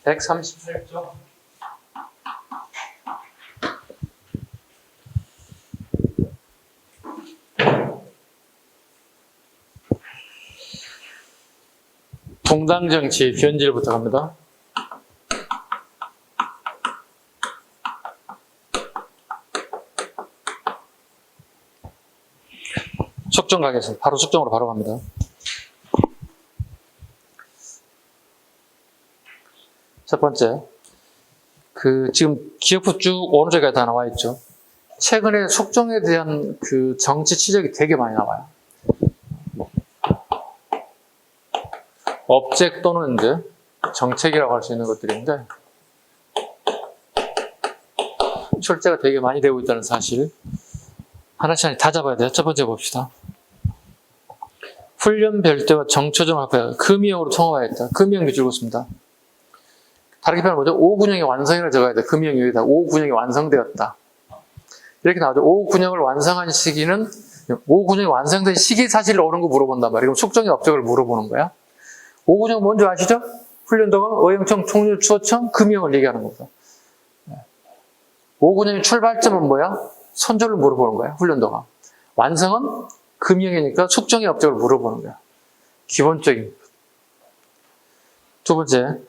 138쪽. 동당정치 변질부터 갑니다. 속정 가겠습니다. 바로 속정으로 바로 갑니다. 첫 번째, 지금 기억부 쭉 오른쪽에 다 나와 있죠. 최근에 속정에 대한 정치 지적이 되게 많이 나와요. 업적 또는 이제 정책이라고 할 수 있는 것들인데, 출제가 되게 많이 되고 있다는 사실. 하나씩 다 잡아야 돼요. 첫 번째 봅시다. 훈련 별도와 정초정을 합하여 금이형으로 통합하였다. 금이형 기준을 씁니다. 다르게 표현하면 뭐죠? 5군형의 완성이라고 적어야 돼. 금이형 여기다 5군형이 완성되었다. 이렇게 나오죠. 5군형을 완성한 시기는 5군형이 완성된 시기 사실을 옳은 거 물어본단 말이에요. 그럼 속정의 업적을 물어보는 거야. 5군형 뭔지 아시죠? 훈련도가 어영청, 총률, 추호청, 금이형을 얘기하는 겁니다. 5군형의 출발점은 뭐야? 선조를 물어보는 거야. 훈련도가. 완성은 금이형이니까 속정의 업적을 물어보는 거야. 기본적인. 두 번째,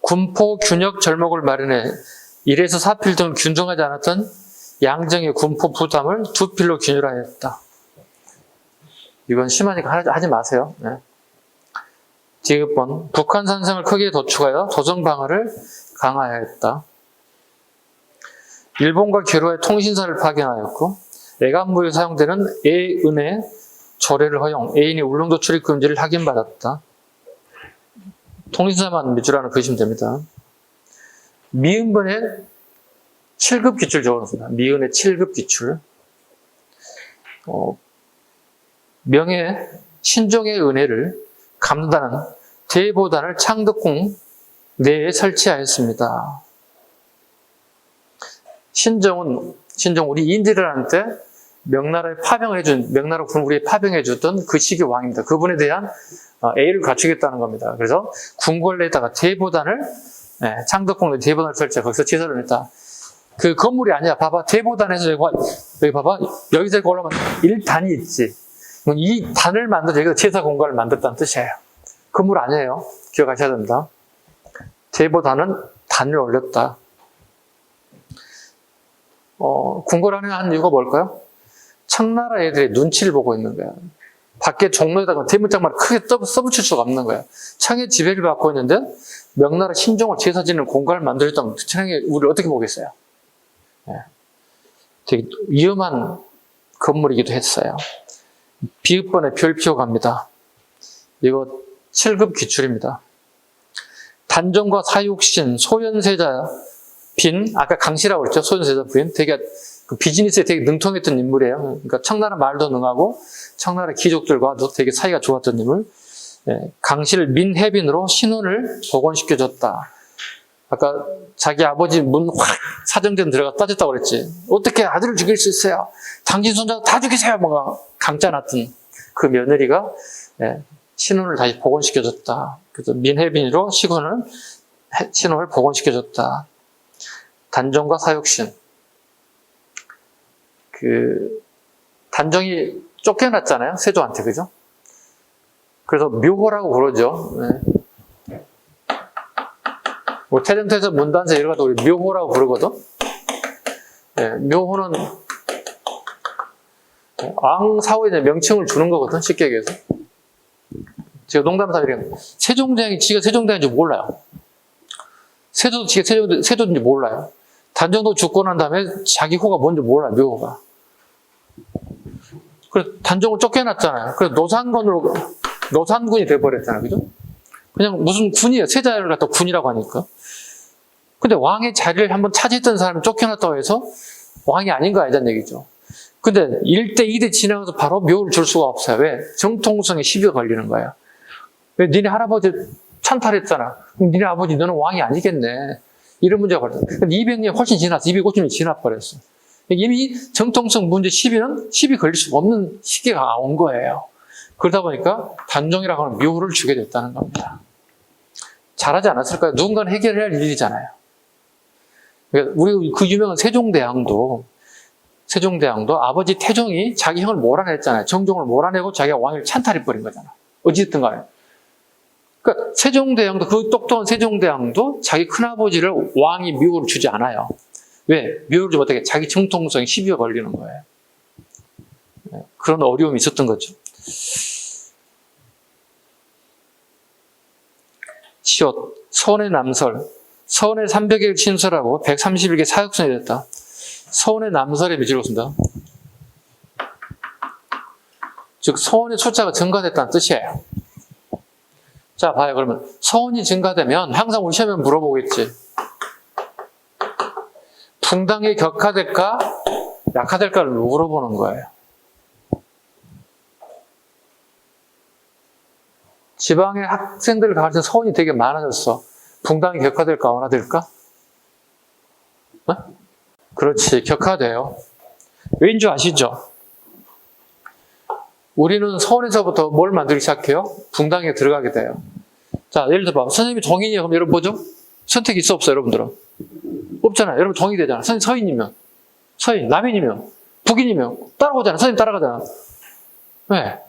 군포, 균역, 절목을 마련해 1에서 4필 등을 균등하지 않았던 양정의 군포 부담을 2필로 균열하였다. 이건 심하니까 하지 마세요. 네. 디귿번, 북한 산성을 크게 도축하여 도정 방어를 강화하였다. 일본과 교류해 통신사를 파견하였고, 애간부에 사용되는 애은의 조례를 허용, 애인이 울릉도 출입 금지를 확인받았다. 통신사만 밑줄하나 그시면 됩니다. 미은번의 7급 기출 적어놓습니다. 미은의 7급 기출. 명예, 신종의 은혜를 감다는 대보단을 창덕궁 내에 설치하였습니다. 신종 우리 인디들한테 명나라에 명나라 군부에 파병해주던 그 시기 왕입니다. 그분에 대한 A를 갖추겠다는 겁니다. 그래서 궁궐내에다가 대보단을, 창덕궁에 대보단을 설치해 거기서 제사를 했다. 그 건물이 아니야. 봐봐. 대보단에서 여기 봐봐. 여기서 올라오면 1단이 있지. 이 단을 만들어서 여기서 제사 공간을 만들었다는 뜻이에요. 건물 아니에요. 기억하셔야 됩니다. 대보단은 단을 올렸다. 궁궐 안에 한 이유가 뭘까요? 청나라 애들이 눈치를 보고 있는 거야. 밖에 종로에다가 대문짝만 크게 써붙일 수가 없는 거야. 청의 지배를 받고 있는데 명나라 신종을 제사 지내는 공간을 만들었다면 청이 우리를 어떻게 보겠어요? 되게 위험한 건물이기도 했어요. 비읍번에 별표 갑니다. 이거 7급 기출입니다. 단종과 사육신, 소현세자, 빈, 아까 강씨라고 그랬죠. 소현세자 부인. 되게 비즈니스에 되게 능통했던 인물이에요. 그러니까 청나라 말도 능하고 청나라 귀족들과도 되게 사이가 좋았던 인물. 강씨를 민해빈으로 신혼을 복원시켜줬다. 아까 자기 아버지 문 확 사정전 들어가 따졌다고 그랬지. 어떻게 아들을 죽일 수 있어요? 당신 손자 다 죽이세요. 뭔가 강짜 났던 그 며느리가 신혼을 다시 복원시켜줬다. 그래서 민해빈으로 신혼을 복원시켜줬다. 단종과 사육신. 단종이 쫓겨났잖아요. 세조한테, 그죠? 그래서 묘호라고 부르죠. 뭐 태전태서 문단세 이런 것도 우리 묘호라고 부르거든. 묘호는 왕사후에 명칭을 주는 거거든. 쉽게 얘기해서. 제가 농담삼이래요. 세종대왕이 지가 세종대왕인지 몰라요. 세조도 지가 세조인지 몰라요. 단종도 죽고 난 다음에 자기 호가 뭔지 몰라요. 묘호가. 그래서 단종을 쫓겨났잖아요. 그래서 노산군이 돼버렸잖아요. 그죠? 그냥 무슨 군이에요. 세자를 갖다 군이라고 하니까. 근데 왕의 자리를 한번 차지했던 사람이 쫓겨났다고 해서 왕이 아닌 거 아니란 얘기죠. 근데 1대 2대 지나가서 바로 묘를 줄 수가 없어요. 왜? 정통성에 시비가 걸리는 거예요. 왜? 니네 할아버지 찬탈했잖아. 그럼 니네 아버지 너는 왕이 아니겠네. 이런 문제가 걸렸어. 근데 200년 훨씬 지났어. 250년 지나버렸어. 이미 정통성 문제 시비 걸릴 수가 없는 시기가 온 거예요. 그러다 보니까 단종이라고 하는 묘를 주게 됐다는 겁니다. 잘하지 않았을까요? 누군가는 해결해야 할 일이잖아요. 그러니까 우리 그 유명한 세종대왕도 아버지 태종이 자기 형을 몰아냈잖아요. 정종을 몰아내고 자기가 왕위를 찬탈해버린 거잖아. 어찌됐든 간에. 그러니까 세종대왕도, 그 똑똑한 세종대왕도 자기 큰아버지를 왕이 묘를 주지 않아요. 왜? 묘를 주면 어떻게 자기 정통성에 시비가 걸리는 거예요. 그런 어려움이 있었던 거죠. 시옷, 서원의 남설. 서원의 300일 신설하고 131개 사역선이 됐다. 서원의 남설에 미치겠습니다. 즉 서원의 숫자가 증가됐다는 뜻이에요. 자, 봐요. 그러면 서원이 증가되면 항상 우리 시험에 물어보겠지. 붕당이 격화될까 약화될까를 물어보는 거예요. 지방의 학생들 가르치는 서원이 되게 많아졌어. 붕당이 격화될까 완화될까? 네? 그렇지, 격화돼요. 왜인 줄 아시죠? 우리는 서원에서부터 뭘 만들기 시작해요? 붕당에 들어가게 돼요. 자, 예를 들어 봐. 선생님이 동인이에요. 그럼 여러분 뭐죠? 선택이 있어 없어요, 여러분들은? 없잖아요. 여러분 동이 되잖아. 선생님 서인이면, 서인, 남인이면, 북인이면 따라오잖아. 선생님 따라가잖아. 왜?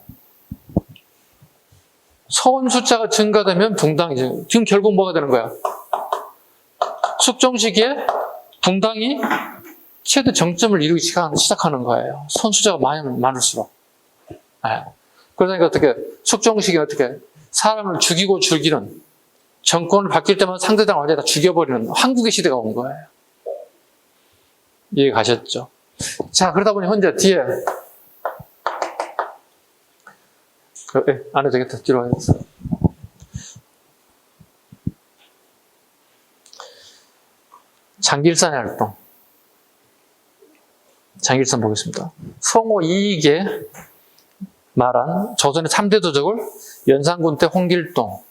서원 숫자가 증가되면 붕당이죠. 지금 결국 뭐가 되는 거야? 숙종 시기에 붕당이 최대 정점을 이루기 시작하는 거예요. 선 숫자가 많을수록. 네. 그러니까 어떻게, 숙종 시기에 어떻게, 사람을 죽이고 죽이는, 정권을 바뀔 때마다 상대당을 완전히 다 죽여버리는 황국의 시대가 온 거예요. 이해 가셨죠? 자, 그러다 보니 현재 뒤에, 안 해도 되겠다. 뒤로 가야겠어. 장길산의 활동. 장길산 보겠습니다. 성호 이익에 말한 조선의 3대 도적을 연산군 때 홍길동,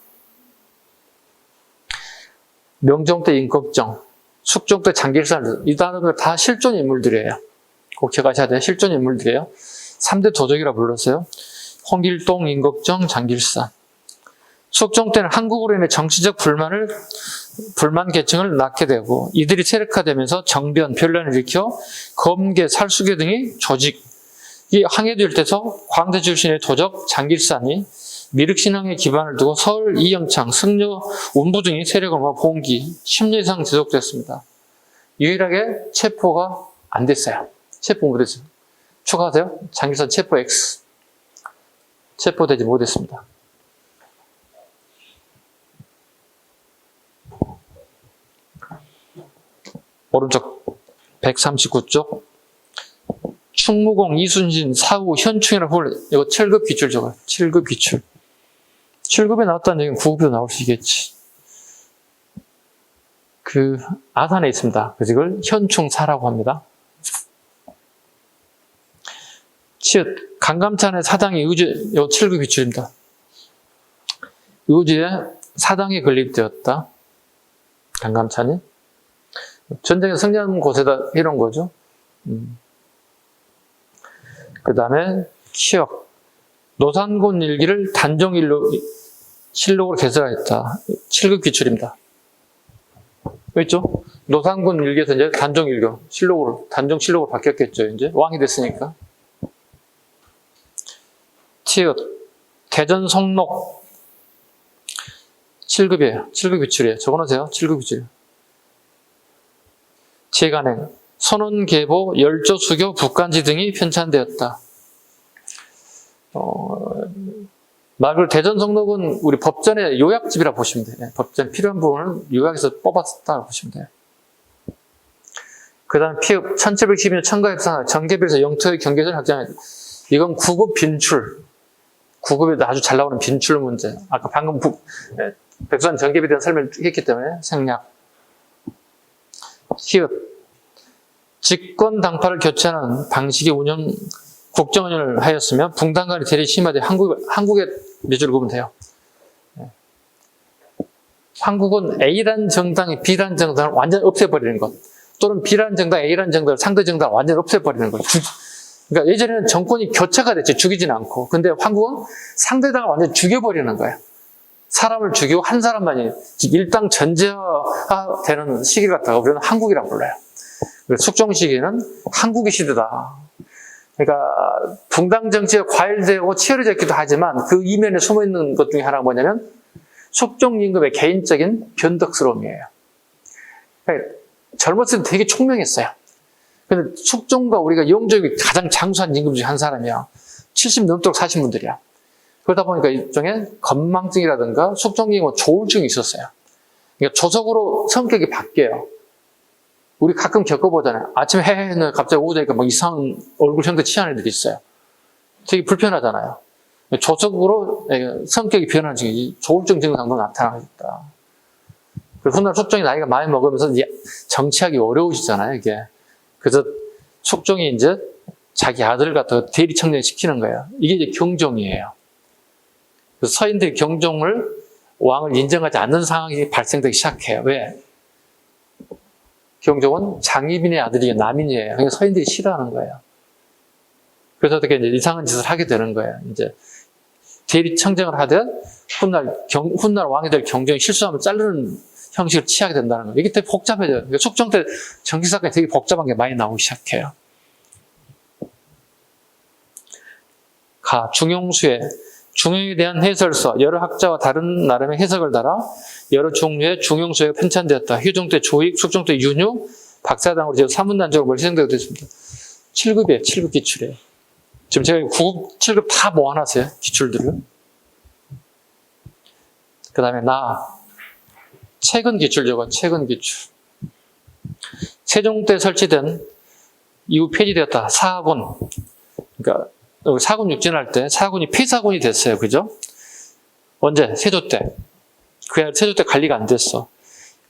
명종 때 임꺽정, 숙종 때 장길산, 이 단어들 다 실존 인물들이에요. 꼭 기억하셔야 돼요. 실존 인물들이에요. 3대 도적이라 불렀어요. 홍길동, 임꺽정, 장길산. 숙종 때는 한국으로 인해 정치적 불만 계층을 낳게 되고 이들이 세력화되면서 정변, 변란을 일으켜 검계, 살수계 등의 조직이 항해될 때서 광대 출신의 도적 장길산이 미륵신앙에 기반을 두고 서울, 이영창, 승려, 운부 등의 세력을 모아 봉기 10년 이상 지속됐습니다. 유일하게 체포가 안 됐어요. 체포 못했어요. 추가하세요. 장길산 체포 X. 체포되지 못했습니다. 오른쪽 139쪽 충무공, 이순신, 사후, 현충이라는 홀, 이거 7급 기출 적어요. 7급 기출. 7급에 나왔다는 얘기는 9급에도 나올 수 있겠지. 그 아산에 있습니다. 그래서 이걸 현충사라고 합니다. 치읓, 강감찬의 사당이 의주, 이거 7급 기출입니다. 의주에 사당이 건립되었다. 강감찬이. 전쟁에 승리한 곳에다 이런 거죠. 그 다음에 치역, 노산군 일기를 단종실록으로 개설하였다. 7급 기출입니다. 왜죠? 노산군 일기에서 이제 단종일교, 단종실록으로 바뀌었겠죠. 이제 왕이 됐으니까. 치읓, 대전성록 7급이에요. 7급 기출이에요. 적어놓으세요. 7급 기출. 재간행, 선원계보, 열조수교, 북간지 등이 편찬되었다. 말 그대로 대전성록은 우리 법전의 요약집이라 보시면 돼요. 법전 필요한 부분을 요약해서 뽑았다 보시면 돼요. 그 다음 피읍, 1712년 청가협상, 정계비에서 영토의 경계선 확장했다. 이건 9급 빈출. 9급에 아주 잘 나오는 빈출 문제. 아까 방금 백두산 정계비에 대한 설명을 했기 때문에 생략. 히읗, 집권 당파를 교체하는 방식의 국정운영을 하였으며 붕당간이 대립 심하되 한국의 미주를 보면 돼요. 한국은 A라는 정당이 B라는 정당을 완전히 없애버리는 것, 또는 B라는 정당, A라는 정당을 상대 정당을 완전히 없애버리는 것. 그러니까 예전에는 정권이 교체가 됐지, 죽이지는 않고. 근데 한국은 상대당을 완전히 죽여버리는 거예요. 사람을 죽이고 한 사람만이 일당 전제화되는 시기를 갖다가 우리는 한국이라고 불러요. 숙종 시기는 한국의 시대다. 그러니까 붕당 정치가 과열되고 치열해졌기도 하지만 그 이면에 숨어있는 것 중에 하나가 뭐냐면 숙종 임금의 개인적인 변덕스러움이에요. 그러니까 젊었을 때 되게 총명했어요. 근데 숙종과 우리가 영적이 가장 장수한 임금 중에 한 사람이야. 70 넘도록 사신 분들이야. 그러다 보니까 일종의 건망증이라든가 숙종 임금은 조울증이 있었어요. 그러니까 조석으로 성격이 바뀌어요. 우리 가끔 겪어보잖아요. 아침에 해는 갑자기 오후 되니까 막 이상한 얼굴 형태 취한 애들이 있어요. 되게 불편하잖아요. 조석으로 성격이 변하는 증이 조울증 증상도 나타나겠다. 그래서 훗날 숙종이 나이가 많이 먹으면서 이제 정치하기 어려우시잖아요, 이게. 그래서 숙종이 이제 자기 아들을 갖다가 대리청정 시키는 거예요. 이게 이제 경종이에요. 그래서 서인들이 경종을, 왕을 인정하지 않는 상황이 발생되기 시작해요. 왜? 경종은 장희빈의 아들이 남인이에요. 그러니까 서인들이 싫어하는 거예요. 그래서 어떻게 이제 이상한 짓을 하게 되는 거예요. 이제 대리청정을 하든 훗날 왕이 될 경종이 실수하면 자르는 형식을 취하게 된다는 거예요. 이게 되게 복잡해져요. 그러니까 숙종 때 정치사건이 되게 복잡한 게 많이 나오기 시작해요. 중용수의 중용에 대한 해설서, 여러 학자와 다른 나름의 해석을 달아 여러 종류의 중용수가 편찬되었다. 효종 때 조익, 숙종 때 윤유, 박사당으로 제가 사문단적으로 희생되고 됐습니다. 7급이에요. 7급 기출이에요. 지금 제가 9급, 7급 다 모아놨어요. 기출들을. 그 다음에 최근 기출 적어, 최근 기출. 세종 때 설치된 이후 폐지되었다. 사군. 그러니까 사군 육진할 때 사군이 폐사군이 됐어요. 그죠? 언제? 세조 때. 세조 때 관리가 안 됐어.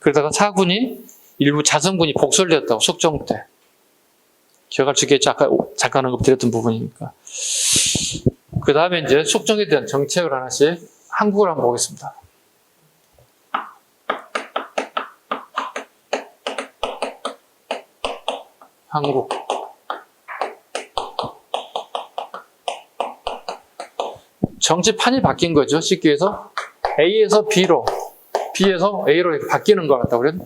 그러다가 사군이 일부 자성군이 복설되었다고, 숙종 때. 기억할 수 있겠죠? 아까 잠깐 언급드렸던 부분이니까. 그 다음에 이제 숙종에 대한 정책을 하나씩 한국을 한번 보겠습니다. 한국. 정치판이 바뀐 거죠. 쉽게 해서 A에서 B로, B에서 A로 이렇게 바뀌는 것 같다. 우리는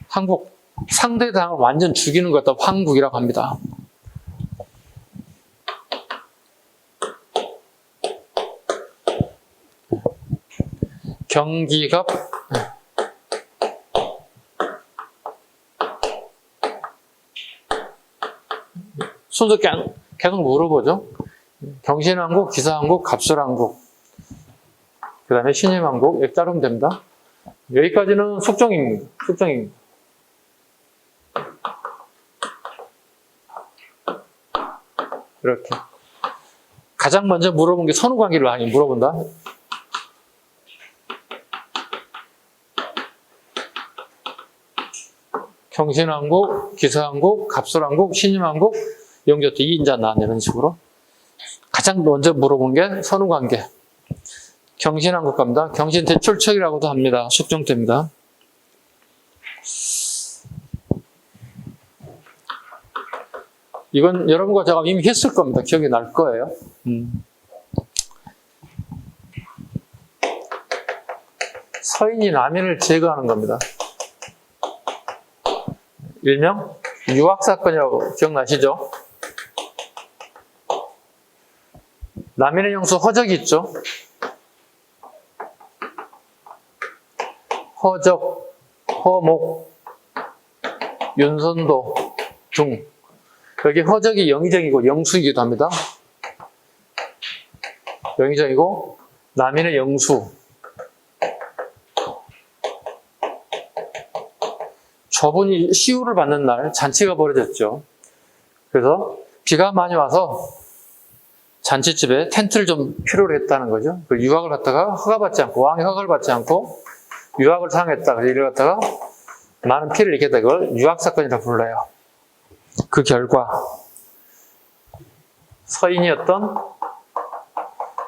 한국 상대당을 완전 죽이는 것 같다. 황국이라고 합니다. 경기갑, 순서 계속 물어보죠. 경신왕국, 기사왕국, 갑술왕국, 그 다음에 신임왕국, 이렇게 자르면 됩니다. 여기까지는 숙종입니다. 숙종입니다. 이렇게. 가장 먼저 물어본 게 선후관계를 많이 물어본다. 경신왕국, 기사왕국, 갑술왕국, 신임왕국, 영조 때 2인자 나왔네, 이런 식으로. 가장 먼저 물어본 게 선후관계. 경신왕국 갑니다. 경신 대출척이라고도 합니다. 숙종 때입니다. 이건 여러분과 제가 이미 했을 겁니다. 기억이 날 거예요. 서인이 남인을 제거하는 겁니다. 일명 유학사건이라고 기억나시죠? 남인의 영수 허적이 있죠? 허적, 허목, 윤선도 등. 여기 허적이 영의정이고 영수이기도 합니다. 영의정이고 남인의 영수. 저분이 시우를 받는 날 잔치가 벌어졌죠. 그래서 비가 많이 와서 잔치집에 텐트를 좀 필요로 했다는 거죠. 그 유학을 갖다가 허가받지 않고, 왕의 허가를 받지 않고 유학을 사용했다. 그래서 이를 갖다가 많은 피해를 입게 된 걸 유학사건이라고 불러요. 그 결과 서인이었던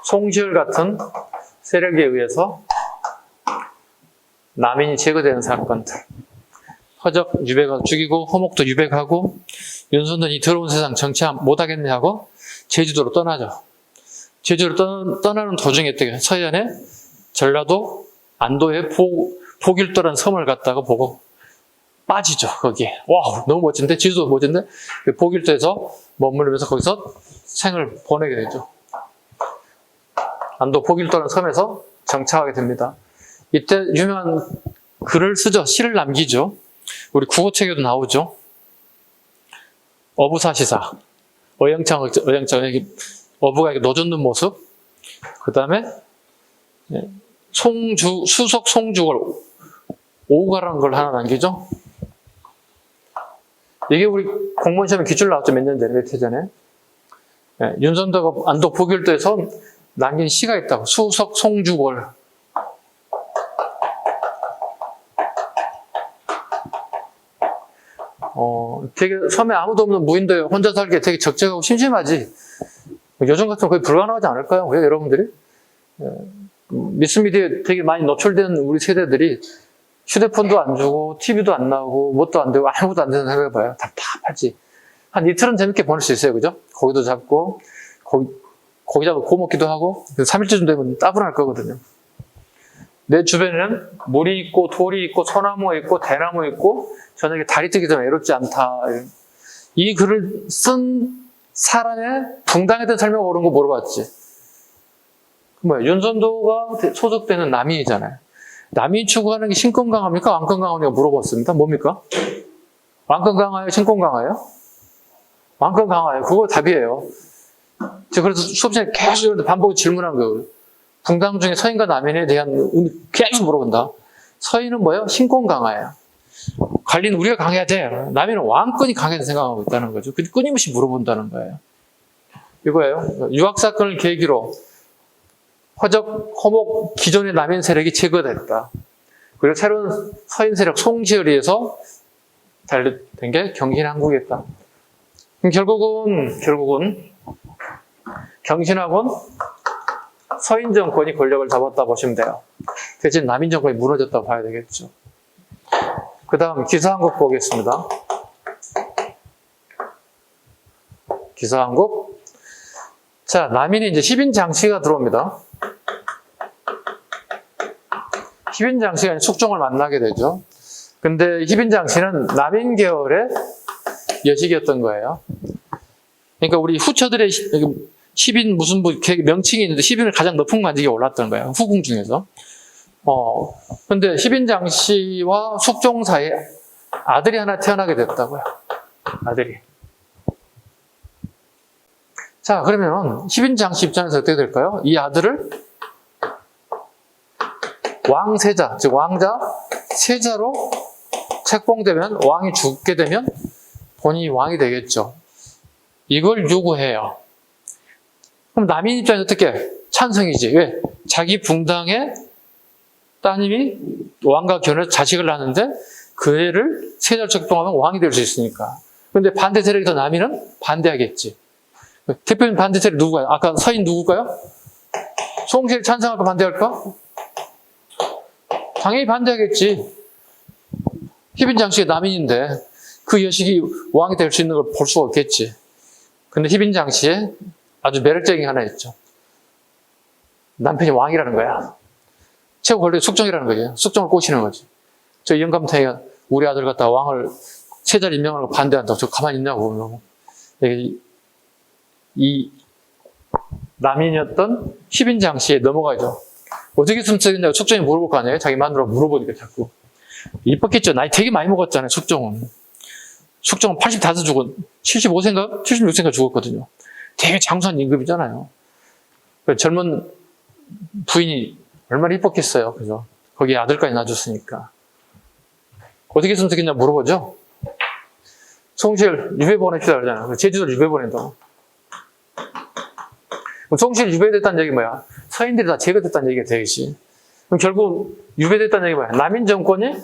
송시열 같은 세력에 의해서 남인이 제거되는 사건들, 허적 유배가 죽이고 허목도 유배하고 윤선돈이 더러운 세상 정치 못하겠네 하고 제주도로 떠나죠. 제주도로 떠나는 도중에 어떻게 서해안에 전라도 안도의 보길도라는 섬을 갔다가 보고 빠지죠. 거기에. 와, 너무 멋진데? 제주도 멋진데? 보길도에서 머무르면서 거기서 생을 보내게 되죠. 안도 보길도라는 섬에서 정착하게 됩니다. 이때 유명한 글을 쓰죠. 시를 남기죠. 우리 국어책에도 나오죠. 어부사시사. 어영창, 어부가 이렇게 노젓는 모습. 그 다음에 수석 송주걸 오우가라는 걸 하나 남기죠. 이게 우리 공무원 시험에 기출 나왔죠. 몇 년 전에, 몇 해 전에. 윤선도가 안도 보길도에서 남긴 시가 있다고. 수석 송주걸. 되게 섬에 아무도 없는 무인도에 혼자 살기 되게 적적하고 심심하지. 요즘 같으면 거의 불가능하지 않을까요? 왜 여러분들이? 미스미디어에 되게 많이 노출된 우리 세대들이 휴대폰도 안 주고 TV도 안 나오고 뭣도 안 되고 아무것도 안 되는 생각해봐요. 답답하지. 한 이틀은 재밌게 보낼 수 있어요. 그죠? 고기도 잡고 고기 잡고 구워 먹기도 하고 3일째쯤 되면 따분할 거거든요. 내 주변에는 물이 있고 돌이 있고 소나무 있고 대나무 있고 저녁에 달이 뜨기 전에 외롭지 않다. 이 글을 쓴 사람의 붕당에 대한 설명을 옳은 거 물어봤지. 뭐야? 윤선도가 소속되는 남인이잖아요. 남인이 추구하는 게 신권강화입니까? 왕권강화입니까? 물어봤습니다. 뭡니까? 왕권강화예요? 신권강화예요? 왕권강화예요. 그거 답이에요. 제가 그래서 수업 시간에 계속 반복 질문한 거예요. 붕당 중에 서인과 남인에 대한 계속 물어본다. 서인은 뭐예요? 신권강화예요. 관리는 우리가 강해야 돼. 남인은 왕권이 강하다 생각하고 있다는 거죠. 끊임없이 물어본다는 거예요. 이거예요. 유학사건을 계기로 허적, 허목, 기존의 남인 세력이 제거됐다. 그리고 새로운 서인 세력 송시열에 의해서 달려된 게 경신한국이었다. 결국은 경신하고는 서인 정권이 권력을 잡았다 보시면 돼요. 대신 남인 정권이 무너졌다고 봐야 되겠죠. 그 다음 기사한국 보겠습니다. 기사한국. 자, 남인이 이제 희빈장씨가 들어옵니다. 희빈장씨가 숙종을 만나게 되죠. 근데 희빈장씨는 남인 계열의 여식이었던 거예요. 그러니까 우리 후처들의 희빈 무슨 명칭이 있는데 희빈을 가장 높은 관직에 올랐던 거예요. 후궁 중에서. 근데 희빈장씨와 숙종 사이에 아들이 하나 태어나게 됐다고요. 아들이. 자, 그러면 희빈장씨 입장에서 어떻게 될까요? 이 아들을 왕세자, 즉 왕자, 세자로 책봉되면 왕이 죽게 되면 본인이 왕이 되겠죠. 이걸 요구해요. 그럼 남인 입장에서 어떻게? 찬성이지. 왜? 자기 붕당의 따님이 왕과 결혼해서 자식을 낳는데 그 애를 세자로 책봉하면 왕이 될 수 있으니까. 그런데 반대 세력이 더 남인은 반대하겠지. 대표님 반대 세력 누구가요? 아까 서인 누구일까요? 송시를 찬성할까 반대할까? 당연히 반대하겠지. 희빈장씨가 남인인데 그 여식이 왕이 될 수 있는 걸 볼 수가 없겠지. 근데 희빈장씨의 아주 매력적인 게 하나 있죠. 남편이 왕이라는 거야. 최고 권력이 숙종이라는 거죠. 숙종을 꼬시는 거지. 저 영감탱이가 우리 아들 갖다 왕을 세자를 임명하는 거 반대한다고. 저 가만히 있냐고. 이 남인이었던 희빈장씨에 넘어가죠. 어떻게 했으면 되겠냐고 숙종이 물어볼 거 아니에요? 자기 마누라 물어보니까 자꾸. 이뻤겠죠. 나이 되게 많이 먹었잖아요, 숙종은. 숙종은 85 죽었, 75세인가? 76세인가 죽었거든요. 되게 장수한 임금이잖아요. 젊은 부인이 얼마나 이뻤겠어요. 그죠? 거기에 아들까지 낳아줬으니까. 어떻게 했으면 되겠냐 물어보죠. 송시열 유배 보냅시다 그러잖아요. 제주도를 유배 보낸다고. 그럼 송시열 유배됐다는 얘기 뭐야? 서인들이 다 제거됐다는 얘기가 되겠지. 그럼 결국 유배됐다는 얘기 뭐야? 남인 정권이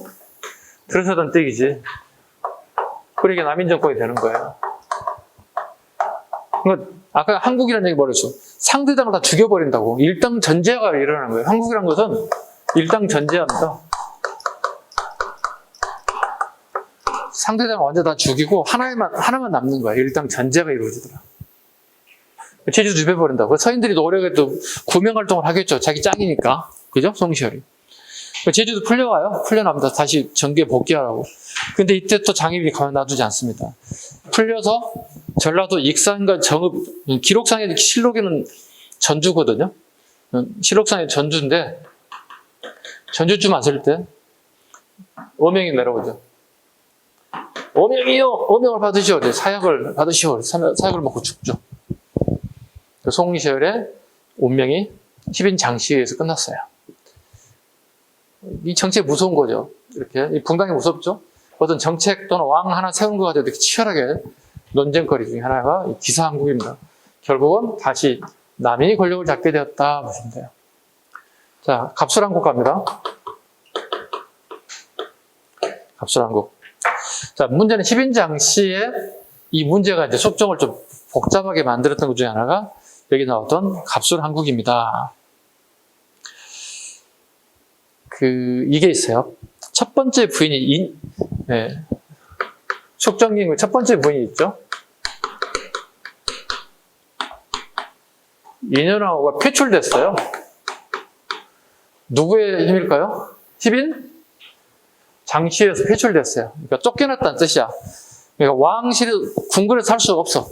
들어서던 때이지. 그러니까 남인 정권이 되는 거예요. 그러니까 아까 한국이라는 얘기 뭐랬어? 상대당을 다 죽여버린다고. 일당 전제가 일어나는 거예요. 한국이라는 것은 일당 전제합니다. 상대당을 완전 다 죽이고 하나만 남는 거야. 일당 전제가 이루어지더라. 제주도 죽여버린다고. 서인들이 노력해도 구명활동을 하겠죠. 자기 짱이니까. 그죠? 송시열이. 제주도 풀려와요. 풀려납니다. 다시 전기에 복귀하라고. 근데 이때 또 장희빈이 가만 놔두지 않습니다. 풀려서 전라도 익산과 정읍, 기록상의 실록에는 전주거든요. 실록상의 전주인데, 전주쯤 왔을 때, 어명이 내려오죠. 어명이요! 어명을 받으시오. 사약을 받으시오. 사약을 먹고 죽죠. 송시열의 운명이 10인 장시에서 끝났어요. 이 정책 무서운 거죠. 이렇게. 이 붕당이 무섭죠? 어떤 정책 또는 왕 하나 세운 것 가지고 이렇게 치열하게 논쟁거리 중에 하나가 기사한국입니다. 결국은 다시 남인이 권력을 잡게 되었다 보시면 돼요. 자, 갑술한국 갑니다. 갑술한국. 자, 문제는 10인 장시에 이 문제가 이제 속정을 좀 복잡하게 만들었던 것 중에 하나가 여기 나왔던 갑술한국입니다. 이게 있어요. 첫 번째 부인이, 속정기의 첫 번째 부인이 있죠. 인현왕후가 폐출됐어요. 누구의 힘일까요? 10인 장시에서 폐출됐어요. 그러니까 쫓겨났다는 뜻이야. 그러니까 왕실이 궁궐에 살 수가 없어.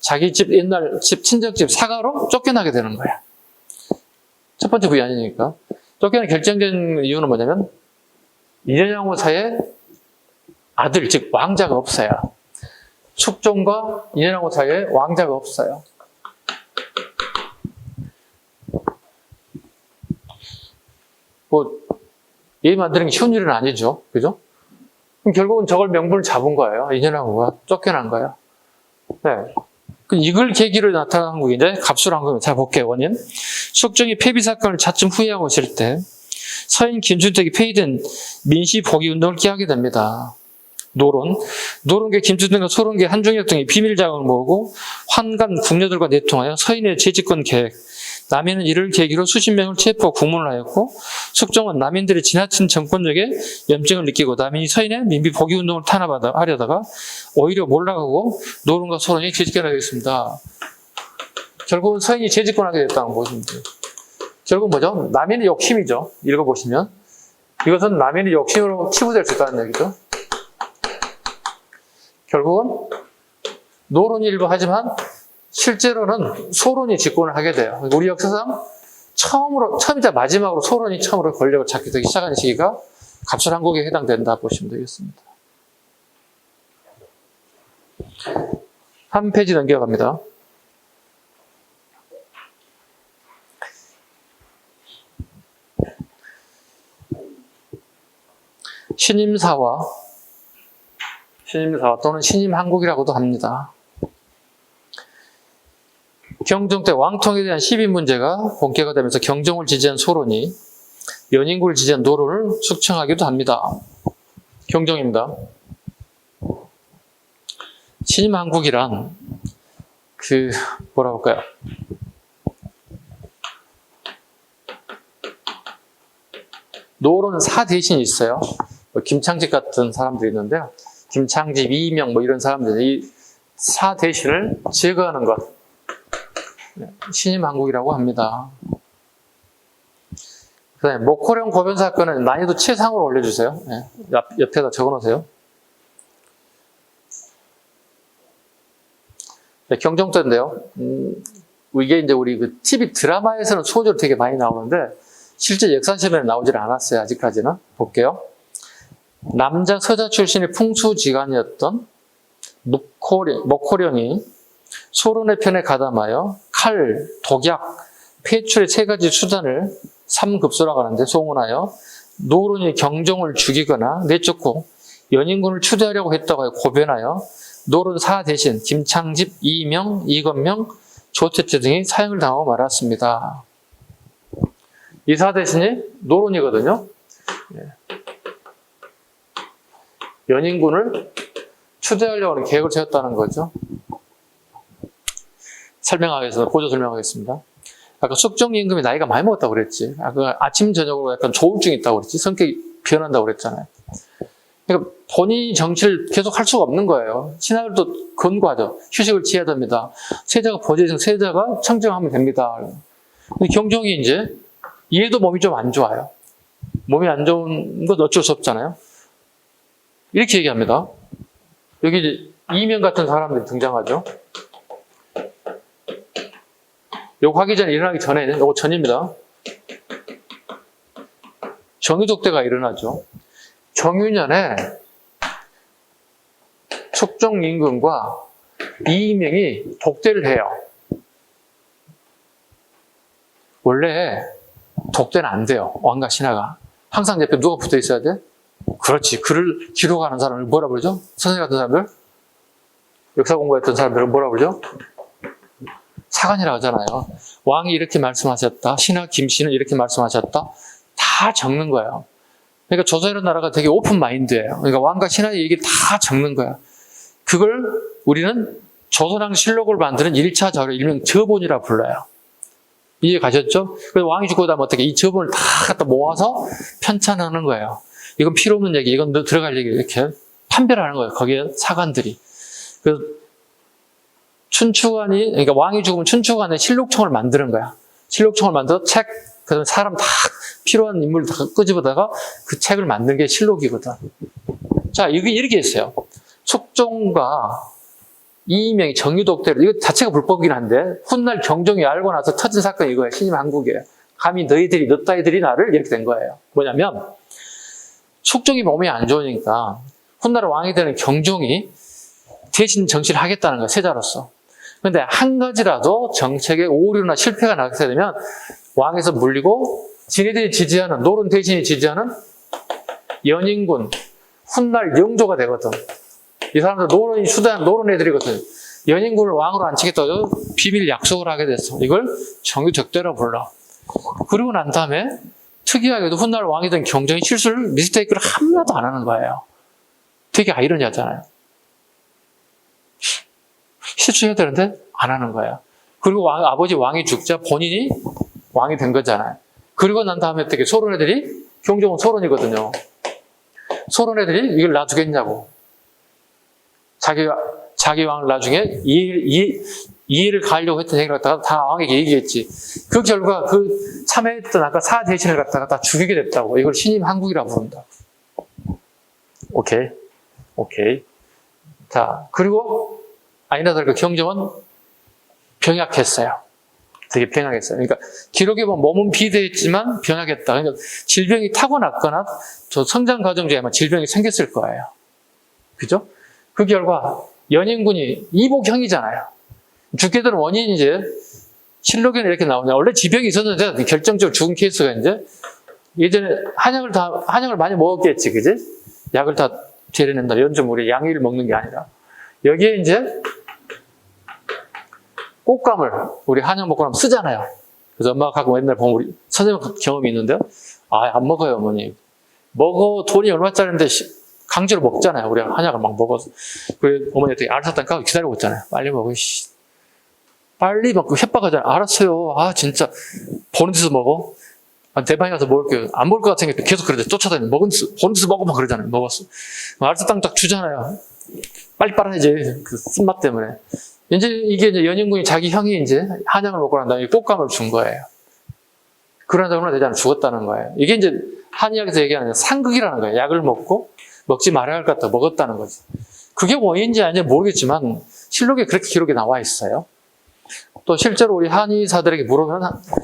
자기 집, 옛날 집, 친정집 사가로 쫓겨나게 되는 거야. 첫 번째 부인이 아니니까. 쫓겨난 결정적인 이유는 뭐냐면, 인현왕후 사이에 아들, 즉 왕자가 없어요. 숙종과 인현왕후 사이에 왕자가 없어요. 예의 만드는 게 쉬운 일은 아니죠. 그죠? 그럼 결국은 저걸 명분을 잡은 거예요. 인현왕후가 쫓겨난 거예요. 네. 이걸 계기로 나타난 한국인데, 갑술한국입니다. 자, 볼게요, 원인. 숙종이 폐비 사건을 차츰 후회하고 있을 때, 서인 김춘택이 폐위된 민시 복위 운동을 기하게 됩니다. 노론계 김춘택과 소론계 한중혁 등이 비밀 자금을 모으고 환관 궁녀들과 내통하여 서인의 재집권 계획, 남인은 이를 계기로 수십 명을 체포 국문을 하였고, 숙종은 남인들의 지나친 정권력에 염증을 느끼고 남인이 서인의 민비 복위 운동을 탄압하려다가 오히려 몰락하고 노론과 소론이 재집권하게 됐습니다. 결국은 서인이 재집권하게 됐다는 거 보시면 돼요. 결국 뭐죠? 남인의 욕심이죠. 읽어보시면. 이것은 남인의 욕심으로 치부될 수 있다는 얘기죠. 결국은 노론이 일부 하지만 실제로는 소론이 집권을 하게 돼요. 우리 역사상 처음이자 마지막으로 소론이 처음으로 권력을 잡게 되기 시작한 시기가 갑술한국에 해당된다 보시면 되겠습니다. 한 페이지 넘겨갑니다. 신임사화 또는 신임한국이라고도 합니다. 경종 때 왕통에 대한 시비 문제가 본격화 되면서 경종을 지지한 소론이 연인구를 지지한 노론을 숙청하기도 합니다. 경종입니다. 신임한국이란 뭐라고 할까요? 노론 사 대신이 있어요. 김창집 같은 사람들이 있는데요. 김창집, 이명 이런 사람들이 이 사 대신을 제거하는 것. 신임한국이라고 합니다. 그 다음에 목호령 고변 사건은 난이도 최상으로 올려주세요. 네, 옆에다 적어놓으세요. 네, 경종 때인데요. 이게 이제 우리 TV 드라마에서는 소재로 되게 많이 나오는데 실제 역사시험에는 나오질 않았어요. 아직까지는. 볼게요. 남자 서자 출신의 풍수지간이었던 목호령이 소론의 편에 가담하여 칼, 독약, 폐출의 세 가지 수단을 삼급소라고 하는데 송원하여 노론이 경종을 죽이거나 내쫓고 연인군을 추대하려고 했다고 고변하여 노론 사 대신 김창집, 이명, 이건명, 조태태 등이 사형을 당하고 말았습니다. 이 사 대신이 노론이거든요. 연인군을 추대하려고 하는 계획을 세웠다는 거죠. 설명하겠습니다. 보조 설명하겠습니다. 아까 숙종 임금이 나이가 많이 먹었다고 그랬지. 아까 아침 저녁으로 약간 조울증이 있다고 그랬지. 성격이 변한다고 그랬잖아요. 그러니까 본인이 정치를 계속 할 수가 없는 거예요. 신하들도 권고하죠. 휴식을 취해야 됩니다. 세자가 보제정, 세자가 청정하면 됩니다. 근데 경종이 이제 얘도 몸이 좀 안 좋아요. 몸이 안 좋은 건 어쩔 수 없잖아요. 이렇게 얘기합니다. 여기 이제 이명 같은 사람들이 등장하죠. 요거 하기 전에 일어나기 전에는 요거 전입니다. 정유독대가 일어나죠. 정유년에 숙종 임금과 이명이 독대를 해요. 원래 독대는 안 돼요. 왕과 신하가. 항상 옆에 누가 붙어 있어야 돼? 그렇지. 글을 기록하는 사람을 뭐라 그러죠? 선생님 같은 사람들? 역사 공부했던 사람들은 뭐라 그러죠? 사관이라고 하잖아요. 왕이 이렇게 말씀하셨다. 신하 김씨는 이렇게 말씀하셨다. 다 적는 거예요. 그러니까 조선이라는 나라가 되게 오픈 마인드예요. 그러니까 왕과 신하의 얘기를 다 적는 거야. 그걸 우리는 조선왕실록을 만드는 1차 자료, 일명 저본이라 불러요. 이해 가셨죠? 그래서 왕이 죽고 나면 어떻게 이 저본을 다 갖다 모아서 편찬하는 거예요. 이건 필요 없는 얘기, 이건 너 들어갈 얘기 이렇게 판별하는 거예요. 거기에 사관들이. 그래서 춘추관이, 그러니까 왕이 죽으면 춘추관에 실록청을 만드는 거야. 실록청을 만들어 책, 그다음에 사람 다 필요한 인물을 다 끄집어다가 그 책을 만든 게 실록이거든. 자, 이게 이렇게 있어요. 숙종과 이명이 정유독대로, 이거 자체가 불법이긴 한데, 훗날 경종이 알고 나서 터진 사건이 이거예요. 신임 한국이에요. 감히 너희들이, 너 따위들이 나를 이렇게 된 거예요. 뭐냐면, 숙종이 몸이 안 좋으니까, 훗날 왕이 되는 경종이 대신 정치를 하겠다는 거예요. 세자로서. 근데 한 가지라도 정책에 오류나 실패가 나게 되면, 왕에서 물리고, 지네들이 지지하는, 노론 대신이 지지하는 연인군, 훗날 영조가 되거든. 이 사람들 노론이 수단, 노론 애들이거든. 연인군을 왕으로 앉히겠다고 비밀 약속을 하게 됐어. 이걸 정유독대라 불러. 그리고 난 다음에 특이하게도 훗날 왕이 된 경종이 실수를, 미스테이크를 하나도 안 하는 거예요. 되게 아이러니하잖아요. 실수해야 되는데 안 하는 거예요. 그리고 아버지 왕이 죽자 본인이 왕이 된 거잖아요. 그리고 난 다음에 어떻게 소론 애들이, 경종은 소론이거든요. 소론 애들이 이걸 놔두겠냐고. 자기 왕을 나중에 이해를 가하려고 했던 얘기를 갖다가 다 왕에게 얘기했지. 그 결과 그 참여했던 아까 사 대신을 갖다가 다 죽이게 됐다고. 이걸 신임 한국이라고 부른다. 오케이. 자, 그리고 아니나 다를까 경종은 병약했어요. 되게 병약했어요. 그러니까 기록에 보면 몸은 비대했지만 병약했다. 그러니까 질병이 타고났거나 저 성장 과정 중에 아마 질병이 생겼을 거예요. 그죠? 그 결과 연인군이 이복형이잖아요. 죽게 된 원인이 이제 실록에는 이렇게 나오냐. 원래 지병이 있었는데 결정적으로 죽은 케이스가 이제 예전에 한약을 많이 먹었겠지, 그지? 약을 다 재려낸다. 이런 좀 우리 양의를 먹는 게 아니라. 여기에 이제 꽃감을 우리 한약 먹고 나면 쓰잖아요. 그래서 엄마가 가끔 옛날에 보면 우리 선생님 경험이 있는데요. 안 먹어요, 어머니. 먹어 돈이 얼마짜리인데 강제로 먹잖아요. 우리가 한약을 막 먹어서. 그래, 어머니한테 알았다는 까고 기다리고 있잖아요. 빨리 먹어, 씨. 빨리 먹고 협박하잖아요. 알았어요. 진짜. 보는 데서 먹어. 내 방에 가서 먹을게요. 안 먹을 것 같으니까 계속 그러죠. 쫓아다니면 보는 데서 먹어. 막 그러잖아요. 먹었어. 알았다는 딱 주잖아요. 빨리 빨아야지. 그 쓴맛 때문에. 이게 이제 연인군이 자기 형이 이제 한약을 먹고 난 다음에 꽃감을 준 거예요. 그러다 얼마 되지 않아 죽었다는 거예요. 이게 이제 한의학에서 얘기하는 상극이라는 거예요. 약을 먹지 말아야 할 것 같다 먹었다는 거지. 그게 원인인지 아닌지 모르겠지만 실록에 그렇게 기록이 나와 있어요. 또 실제로 우리 한의사들에게 물으면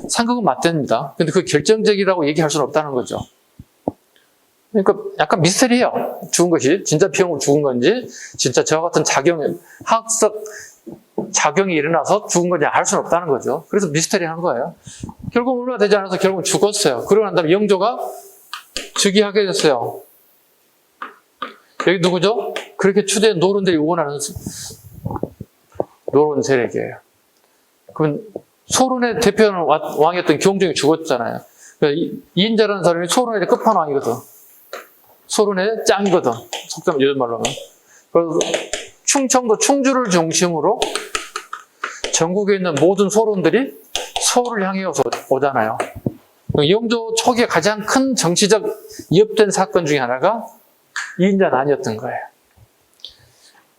상극은 맞답니다. 근데 그 결정적이라고 얘기할 수는 없다는 거죠. 그러니까 약간 미스터리해요. 죽은 것이 진짜 병으로 죽은 건지 진짜 저와 같은 화학적 작용이 일어나서 죽은 건지 알 수는 없다는 거죠. 그래서 미스터리한 거예요. 결국 얼마 되지 않아서 결국은 죽었어요. 그러고 난 다음에 영조가 즉위하게 됐어요. 여기 누구죠? 그렇게 추대한 노론들이 응원하는 노론 세력이에요. 그럼 소론의 대표는 왕이었던 경종이 죽었잖아요. 이인자라는 사람이 소론의 끝판왕이거든. 소론의 짱이거든. 속담 요즘 말로 하면. 그래서 충청도 충주를 중심으로 전국에 있는 모든 소론들이 서울을 향해 오잖아요. 영조 초기에 가장 큰 정치적 위협된 사건 중에 하나가 이인자난이었던 거예요.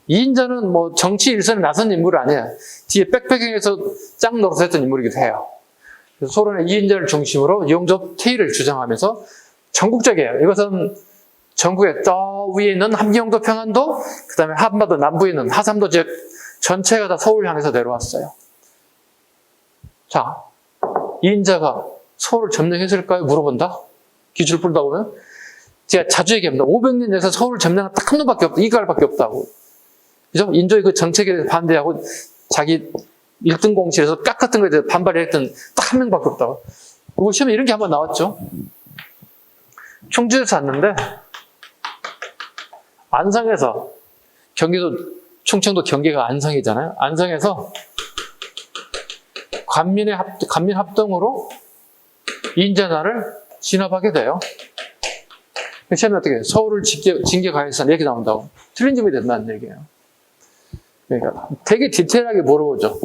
이인자는 뭐 정치 일선에 나선 인물은 아니에요. 뒤에 백패킹에서 짱 노릇했던 인물이기도 해요. 그래서 소론의 이인자를 중심으로 영조 퇴위를 주장하면서 전국적이에요. 이것은 전국의 저 위에 있는 함경도, 평안도, 그 다음에 한반도 남부에 있는 하삼도 지역 전체가 다 서울 향해서 내려왔어요. 자, 이인자가 서울을 점령했을까요? 물어본다? 기출 풀다 보면 제가 자주 얘기합니다. 500년 역사 서울을 점령한 딱 한 놈밖에 없다. 이갈밖에 없다고. 그죠? 인조의 그 정책에 대해서 반대하고 자기 1등 공실에서 깎았던 거에 대해서 반발했던 딱 한 명밖에 없다고. 우리 시험에 이런 게 한번 나왔죠. 충주에서 왔는데 안성에서 경기도 충청도 경계가 안성이잖아요. 안성에서 관민 합동으로 이인자난을 진압하게 돼요. 시험에 어떻게 해요? 서울을 징계 가해서 이렇게 나온다고. 틀린 점이 된다는 얘기예요. 그러니까 되게 디테일하게 물어보죠.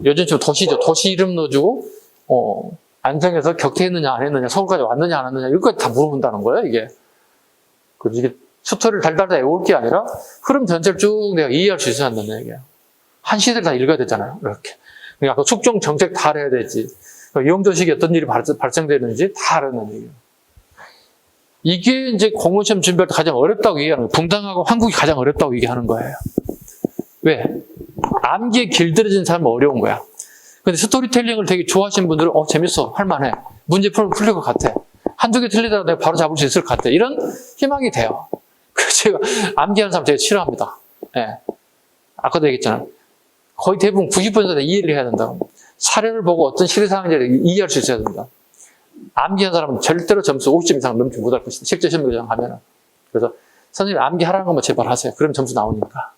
요즘처럼 도시죠. 도시 이름 넣어주고 안성에서 격퇴했느냐 안 했느냐, 서울까지 왔느냐 안 왔느냐 이것까지 다 물어본다는 거예요. 이게 스토리를 달달달 외울 게 아니라 흐름 전체를 쭉 내가 이해할 수 있어야 한다는 얘기예요. 한 시대를 다 읽어야 되잖아요. 이렇게. 그러니까 숙종 정책 다 알아야 되지. 영조식에 어떤 일이 발생되는지 다 알아야 얘기예요. 이게 이제 공무원시험 준비할 때 가장 어렵다고 얘기하는 거예요. 분당하고 한국이 가장 어렵다고 얘기하는 거예요. 왜? 암기에 길들여진 사람은 어려운 거야. 근데 스토리텔링을 되게 좋아하시는 분들은 재밌어, 할만해. 문제 풀릴 것 같아. 한두 개 틀리더라도 내가 바로 잡을 수 있을 것 같아. 이런 희망이 돼요. 그래서 제가 암기하는 사람 되게 싫어합니다. 예. 아까도 얘기했잖아요. 거의 대부분 90% 이해를 해야 된다고. 사례를 보고 어떤 시대 상황인지 이해할 수 있어야 된다. 암기한 사람은 절대로 점수 50점 이상 넘지 못할 것이다. 실제 시험 교정하면은. 그래서 선생님 암기하라는 것만 제발 하세요. 그럼 점수 나오니까.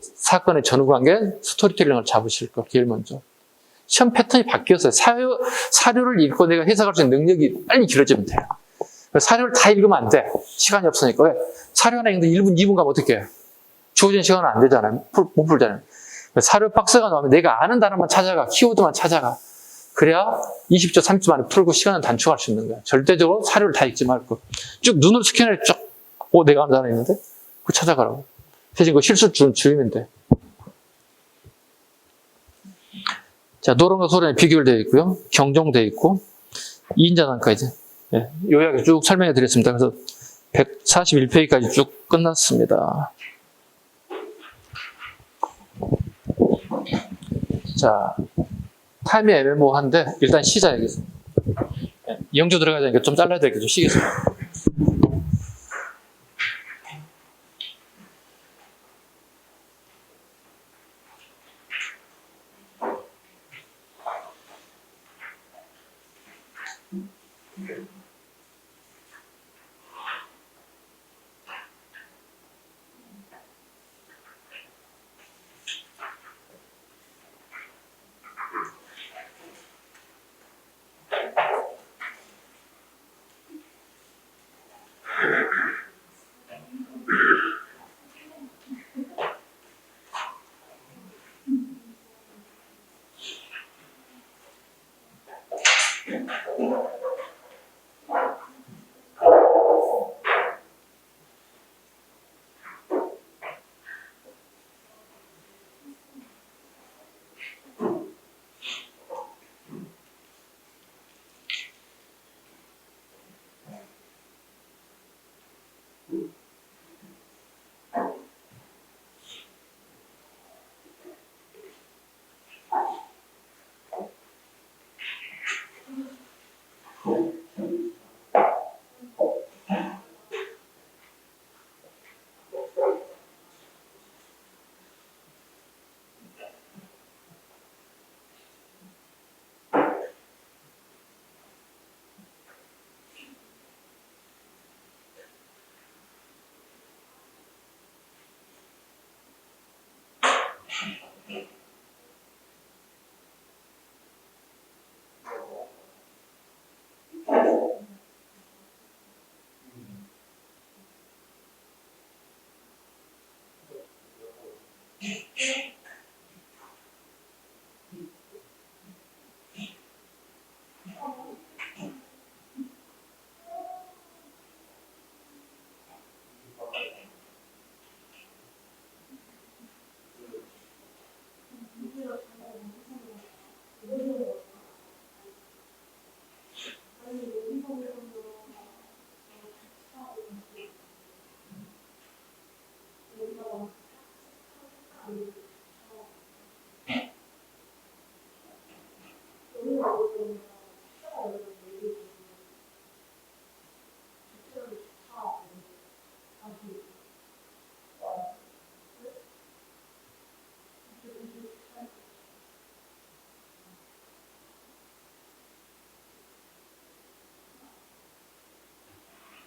사건의 전후관계, 스토리텔링을 잡으실 거, 제일 먼저. 시험 패턴이 바뀌었어요. 사료를 읽고 내가 해석할 수 있는 능력이 빨리 길어지면 돼요. 사료를 다 읽으면 안 돼. 시간이 없으니까. 왜? 사료 하나 읽는데 1분, 2분 가면 어떻게 해요? 주어진 시간은 안 되잖아요. 못 풀잖아요. 사료 박스가 나오면 내가 아는 단어만 찾아가, 키워드만 찾아가. 그래야 20초, 30초 만에 풀고 시간을 단축할 수 있는 거야. 절대적으로 사료를 다 읽지 말고. 쭉 눈으로 스캔해 쭉. 내가 아는 단어 있는데? 그거 찾아가라고. 대신 그 실수 줄이면 돼. 자, 노론과 소련이 비교되어 있고요. 경종되어 있고, 이인자난까지. 네, 요약에 쭉 설명해 드렸습니다. 그래서 141페이지까지 쭉 끝났습니다. 자, 타임이 애매모호한데, 일단 시작하겠습니다. 네, 영조 들어가야 되니까 좀 잘라야 되니까 좀 쉬겠습니다.